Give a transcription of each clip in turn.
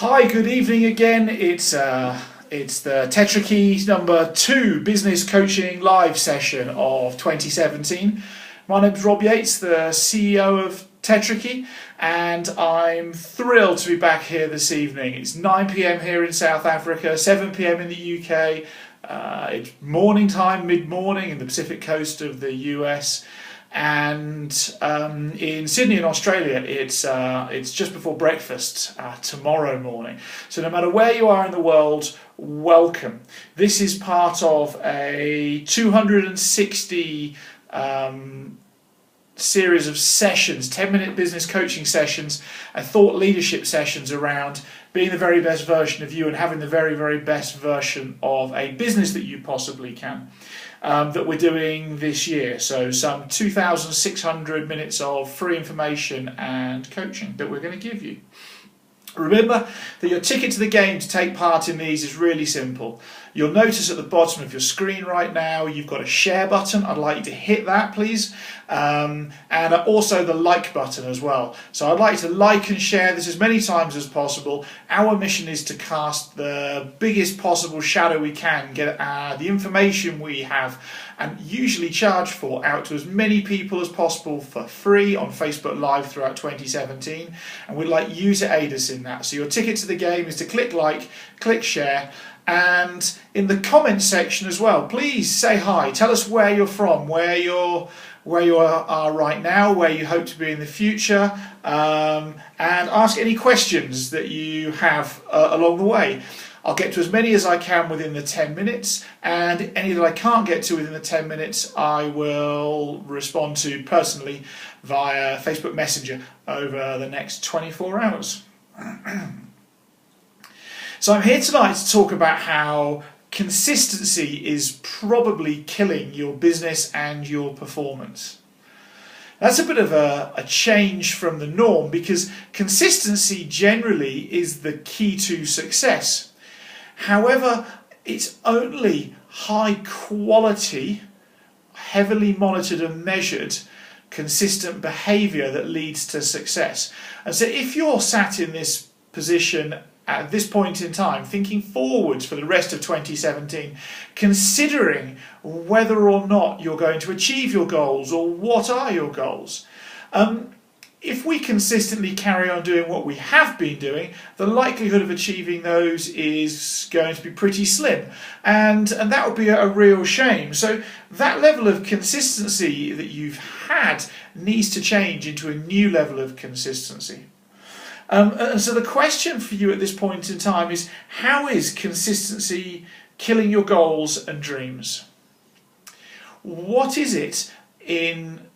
Hi, good evening again. It's the Tetrakey number 2 business coaching live session of 2017. My name's Rob Yates, the CEO of Tetrakey, and I'm thrilled to be back here this evening. It's 9 p.m. here in South Africa, 7 p.m. in the UK. It's morning time, mid-morning in the Pacific coast of the US. And in Sydney in Australia, it's just before breakfast tomorrow morning. So no matter where you are in the world, welcome. This is part of a 260 series of sessions, 10-minute business coaching sessions and thought leadership sessions around being the very best version of you and having the very, very best version of a business that you possibly can. That we're doing this year. So some 2,600 minutes of free information and coaching that we're going to give you. Remember that your ticket to the game to take part in these is really simple. You'll notice at the bottom of your screen right now you've got a share button. I'd like you to hit that, please, and also the like button as well. So I'd like you to like and share this as many times as possible. Our mission is to cast the biggest possible shadow we can, get the information we have and usually charge for out to as many people as possible for free on Facebook Live throughout 2017, and we'd like you to aid us in that. So your ticket to the game is to click like, click share, and in the comments section as well, please say hi. Tell us where you're from, where you are right now, where you hope to be in the future, and ask any questions that you have along the way. I'll get to as many as I can within the 10 minutes, and any that I can't get to within the 10 minutes I will respond to personally via Facebook Messenger over the next 24 hours. So I'm here tonight to talk about how consistency is probably killing your business and your performance. That's a bit of a change from the norm, because consistency generally is the key to success. However, it's only high quality, heavily monitored and measured, consistent behaviour that leads to success. And so if you're sat in this position at this point in time, thinking forwards for the rest of 2017, considering whether or not you're going to achieve your goals or what are your goals, if we consistently carry on doing what we have been doing, the likelihood of achieving those is going to be pretty slim, and that would be a real shame. So that level of consistency that you've had needs to change into a new level of consistency. And so the question for you at this point in time is, how is consistency killing your goals and dreams? What is it in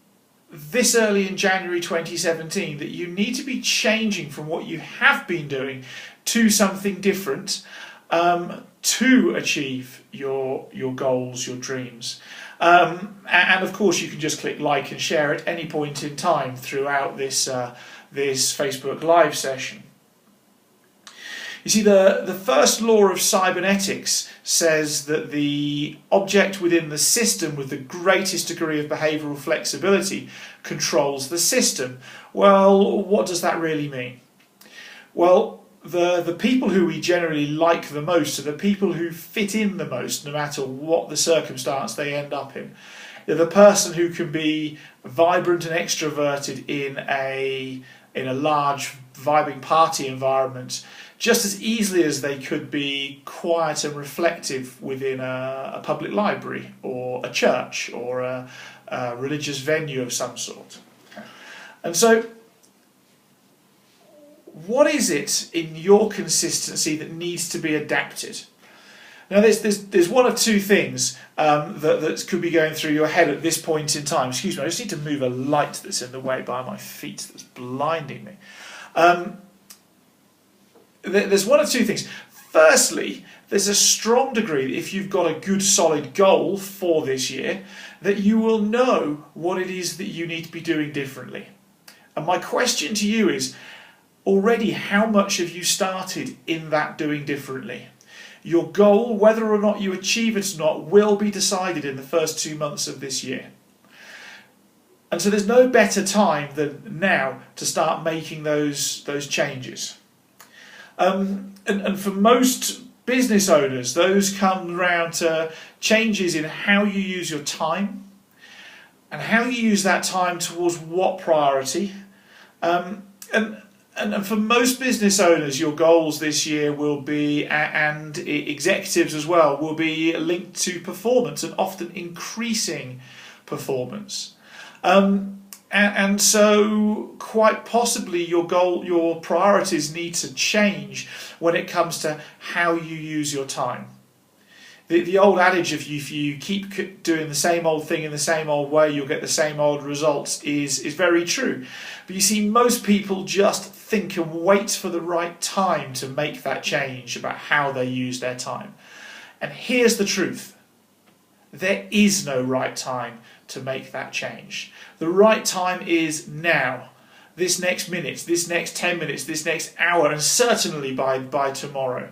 this early in January 2017 that you need to be changing from what you have been doing to something different to achieve your goals, your dreams? And of course you can just click like and share at any point in time throughout this Facebook Live session. You see, the first law of cybernetics says that the object within the system with the greatest degree of behavioural flexibility controls the system. Well, what does that really mean? Well, the people who we generally like the most are the people who fit in the most, no matter what the circumstance they end up in. They're the person who can be vibrant and extroverted in a large, vibing party environment, just as easily as they could be quiet and reflective within a public library or a church or a religious venue of some sort. And so, what is it in your consistency that needs to be adapted? Now, there's one of two things that could be going through your head at this point in time. Excuse me, I just need to move a light that's in the way by my feet that's blinding me. There's one of two things. Firstly, there's a strong degree that if you've got a good solid goal for this year, that you will know what it is that you need to be doing differently. And my question to you is, already how much have you started in that doing differently? Your goal, whether or not you achieve it or not, will be decided in the first 2 months of this year. And so there's no better time than now to start making those changes. And for most business owners, those come around to changes in how you use your time and how you use that time towards what priority. And for most business owners, your goals this year will be, and executives as well, will be linked to performance and often increasing performance. And so quite possibly your priorities need to change when it comes to how you use your time. The old adage of if you keep doing the same old thing in the same old way, you'll get the same old results is very true. But you see, most people just think and wait for the right time to make that change about how they use their time. And here's the truth. There is no right time to make that change. The right time is now. This next minute, this next 10 minutes, this next hour, and certainly by tomorrow.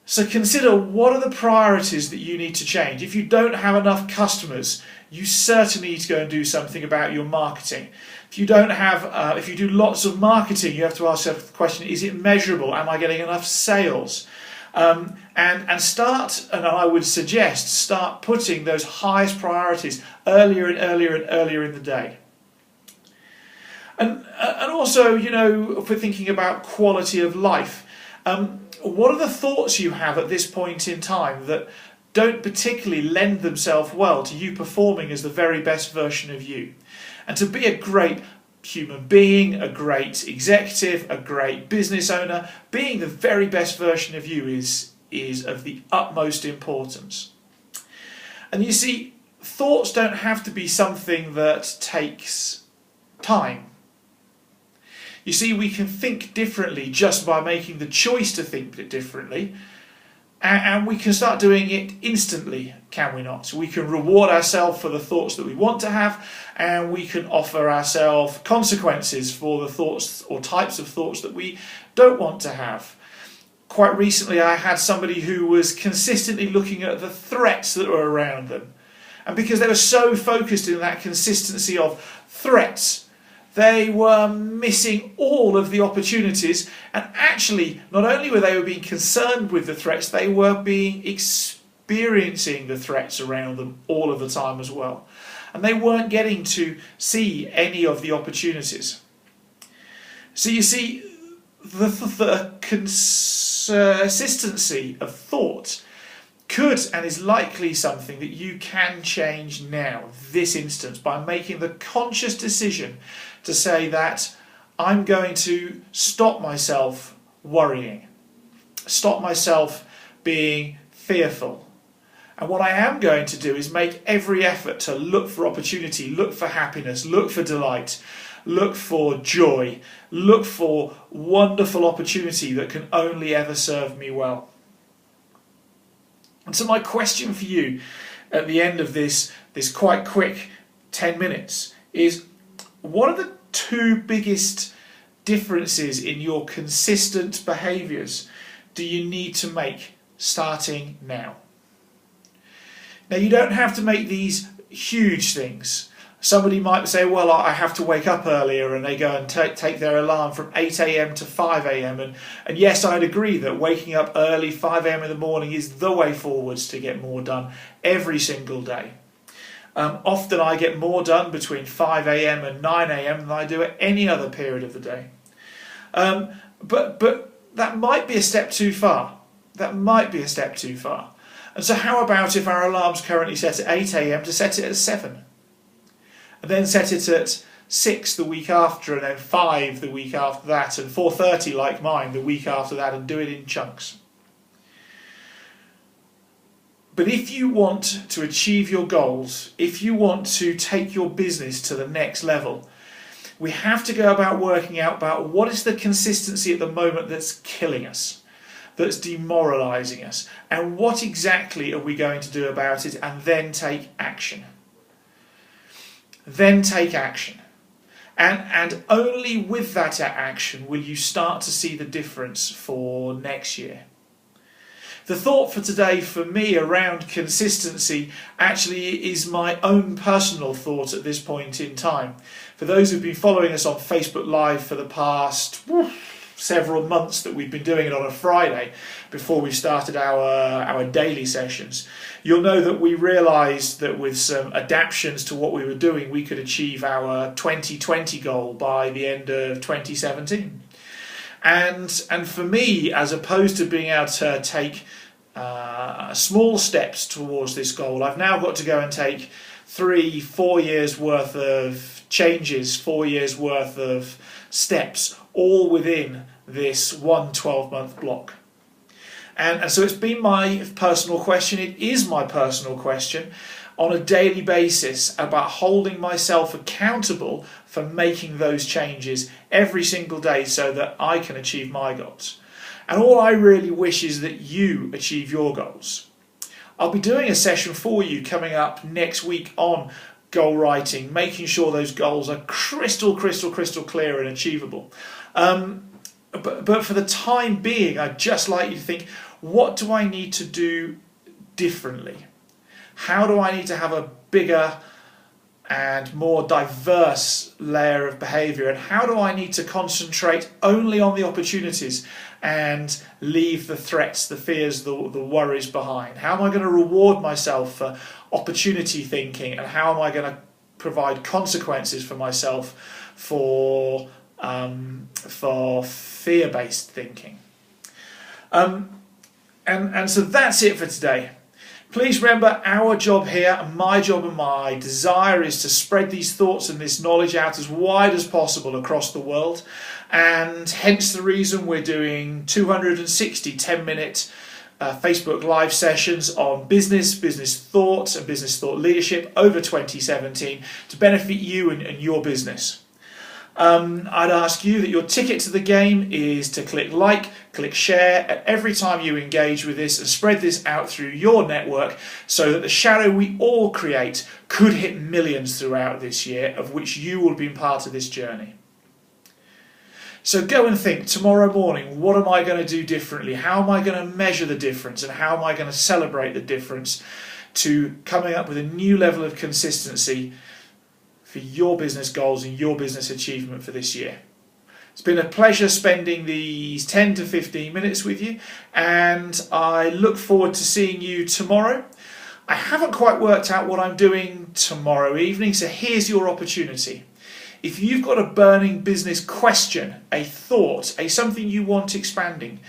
So consider, what are the priorities that you need to change? If you don't have enough customers, you certainly need to go and do something about your marketing. If you don't have, if you do lots of marketing, you have to ask yourself the question: is it measurable? Am I getting enough sales? And start, and I would suggest, start putting those highest priorities earlier and earlier and earlier in the day. And also, if we're thinking about quality of life, what are the thoughts you have at this point in time that don't particularly lend themselves well to you performing as the very best version of you? And to be a great human being, a great executive, a great business owner, being the very best version of you is of the utmost importance. And you see, thoughts don't have to be something that takes time. You see, we can think differently just by making the choice to think differently, and we can start doing it instantly, can we not? So we can reward ourselves for the thoughts that we want to have, and we can offer ourselves consequences for the thoughts or types of thoughts that we don't want to have. Quite recently, I had somebody who was consistently looking at the threats that were around them, and because they were so focused in that consistency of threats, they were missing all of the opportunities, and actually not only were they being concerned with the threats, they were experiencing the threats around them all of the time as well. And they weren't getting to see any of the opportunities. So you see, the consistency of thought could and is likely something that you can change now, this instance, by making the conscious decision to say that I'm going to stop myself worrying, stop myself being fearful. And what I am going to do is make every effort to look for opportunity, look for happiness, look for delight, look for joy, look for wonderful opportunity that can only ever serve me well. And so my question for you at the end of this quite quick 10 minutes is, what are the two biggest differences in your consistent behaviours do you need to make starting now? Now, you don't have to make these huge things. Somebody might say, well, I have to wake up earlier, and they go and take their alarm from 8 a.m. to 5 a.m. And yes, I'd agree that waking up early, 5 a.m. in the morning, is the way forwards to get more done every single day. Often I get more done between 5 a.m. and 9 a.m. than I do at any other period of the day. But that might be a step too far. That might be a step too far. And so how about if our alarm's currently set at 8 a.m. to set it at 7? And then set it at 6 the week after, and then 5 the week after that, and 4:30 like mine the week after that, and do it in chunks. But if you want to achieve your goals, if you want to take your business to the next level, we have to go about working out about what is the consistency at the moment that's killing us, that's demoralising us, and what exactly are we going to do about it, and then take action. Then take action. And only with that action will you start to see the difference for next year. The thought for today for me around consistency actually is my own personal thought at this point in time. For those who've been following us on Facebook Live for the past several months that we've been doing it on a Friday before we started our daily sessions, you'll know that we realised that with some adaptations to what we were doing, we could achieve our 2020 goal by the end of 2017. And for me, as opposed to being able to take small steps towards this goal, I've now got to go and take 3-4 years worth of changes, 4 years worth of steps, all within this one 12-month block. And so it's been my personal question, it is my personal question on a daily basis about holding myself accountable for making those changes every single day so that I can achieve my goals. And all I really wish is that you achieve your goals. I'll be doing a session for you coming up next week on goal writing, making sure those goals are crystal clear and achievable. But for the time being, I'd just like you to think, what do I need to do differently? How do I need to have a bigger and more diverse layer of behaviour? And how do I need to concentrate only on the opportunities and leave the threats, the fears, the worries behind? How am I going to reward myself for opportunity thinking? And how am I going to provide consequences for myself for fear-based thinking? And so that's it for today. Please remember, our job here, and my job and my desire, is to spread these thoughts and this knowledge out as wide as possible across the world. And hence the reason we're doing 260 10-minute Facebook Live sessions on business thought and business thought leadership over 2017 to benefit you and your business. I'd ask you that your ticket to the game is to click like, click share at every time you engage with this and spread this out through your network so that the shadow we all create could hit millions throughout this year, of which you will be part of this journey. So go and think tomorrow morning, what am I going to do differently? How am I going to measure the difference? And how am I going to celebrate the difference to coming up with a new level of consistency for your business goals and your business achievement for this year? It's been a pleasure spending these 10 to 15 minutes with you, and I look forward to seeing you tomorrow. I haven't quite worked out what I'm doing tomorrow evening, so here's your opportunity. If you've got a burning business question, a thought, something you want expanding,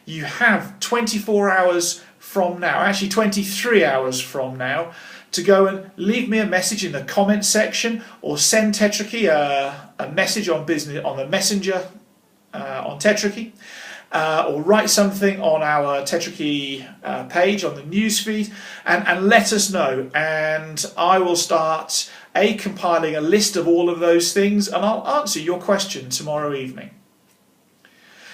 you have 24 hours from now, actually 23 hours from now, to go and leave me a message in the comments section, or send Tetrakey a message on the messenger on Tetrakey, or write something on our Tetrakey page on the newsfeed, and let us know, and I will start compiling a list of all of those things, and I'll answer your question tomorrow evening.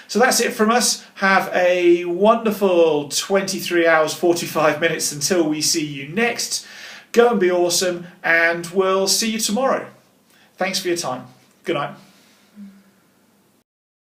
So that's it from us. Have a wonderful 23 hours 45 minutes until we see you next. Go and be awesome, and we'll see you tomorrow. Thanks for your time. Good night.